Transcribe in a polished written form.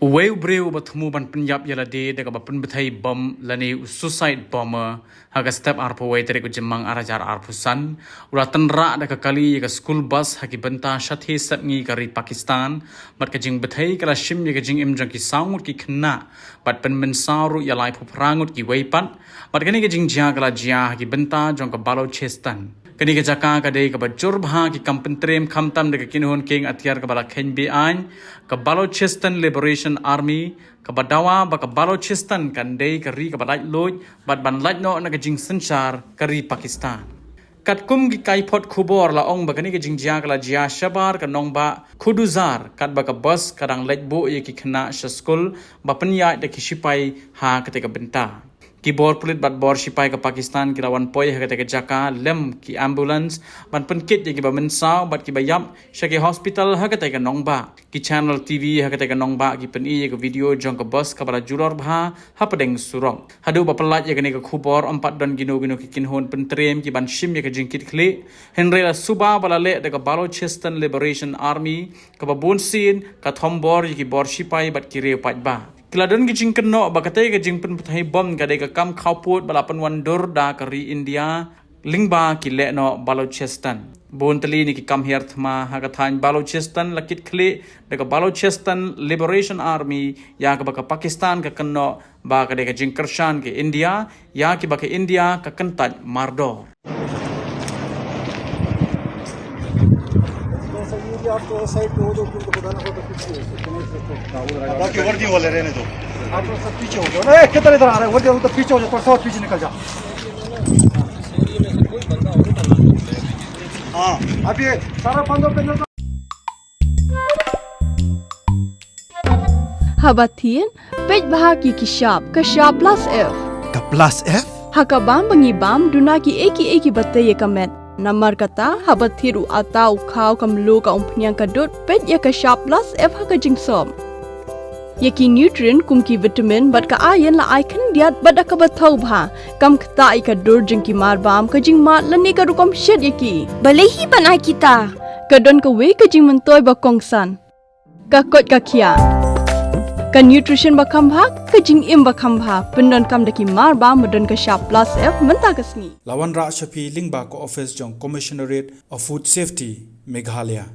Uwe breu bertemu ban penyap yalade dekat bapen betai bom lani suicide bomber haga step arpo way tere ko jemang arajar arpusan ula tenra dekat kali ke school bus haki benta shathe sapngi kari Pakistan bat ke jing betai kala shim ye ke jing imjang ki sangut ki kena bat pen mensaru yalai prangut ki weipat bat kani ke jing jia kala jia haki benta jong ke Balochistan kini ke jaka kadai ke bajur bha ki kampentrem khamtam de kinhon king atiar ke bala KNBI ke Balochistan Liberation Army ke badawa ba ke Balochistan kandai ke ri ke badai loj bat ban laj no na ke jing senchar ke ri Pakistan kat kum ki kai pot khubor la ong ba kani ke jing jia kala jia shabar ke nong ba khuduzar kat ba ke bus kadang laj bo ye ki khna school ba penya de ki sipai ha ke benta ki bor pulit bat bor sipai ke Pakistan ki lawan poi ha ke jaka lem ki ambulance ban pen kit ye ki ba mensau bat ki bayap shaki hospital ha ke nong ba ki channel TV ha ke nong ba ki pen ye ke video jong ke bus ka bala juror bha ha pedeng surong hadu ba pelat ye ke khubor empat don gino ki kinhon pentrem ki ban shim ye ke jingkit kle henry la suba bala le de ke Balochistan Liberation Army ka ba bonsin ka thombor ye ki bor sipai bat ki re pat ba Keladon ke jing keno bakatai ke jing pen petai bom kadai ke kam khawput balapan wandur da kari India lingba ki le no Balochistan bon tali ni ki kam her thma ha ka thain Balochistan lakit khle de ke Balochistan Liberation Army ya ke baka Pakistan ke keno ba kadai ke jing kershan ke India ya ki baka India ka kentaj mardor आपको साइड पे हो दो उनको बताना होगा पीछे बाकी वर्दी वाले रहने दो आप लोग सब पीछे हो जाओ ना किधर इधर आ रहा है वर्दी वाले तो पीछे हो जाओ थोड़ा सा पीछे निकल जाओ हाँ अब ये सारा बंदों पे Habatin, pej bahagi kashab plus F. Ka plus F? Hakabam bangibam dunaki eki batay kamet. Namar kata habathiru atau kau kamlu ka umpnyang kadut pej ya kashab plus F haka jingsom. Yaki nutrient kumki vitamin bat ka ayan la ai kan diat bat ka bathau bha kam kta i ka dur jingki marbam ka jing mat lani ka rukom shed yaki. Balehi bana kita. Kadon ka we ka jing mentoy ba kongsan. Ka kot ka kia. Ka nutrition ba khambha ka jing im ba khambha pendon kam daki marba modon ka sharp plus F menta kasni Lawan Ra Shafi Lingba ko office jong Commissionerate of Food Safety Meghalaya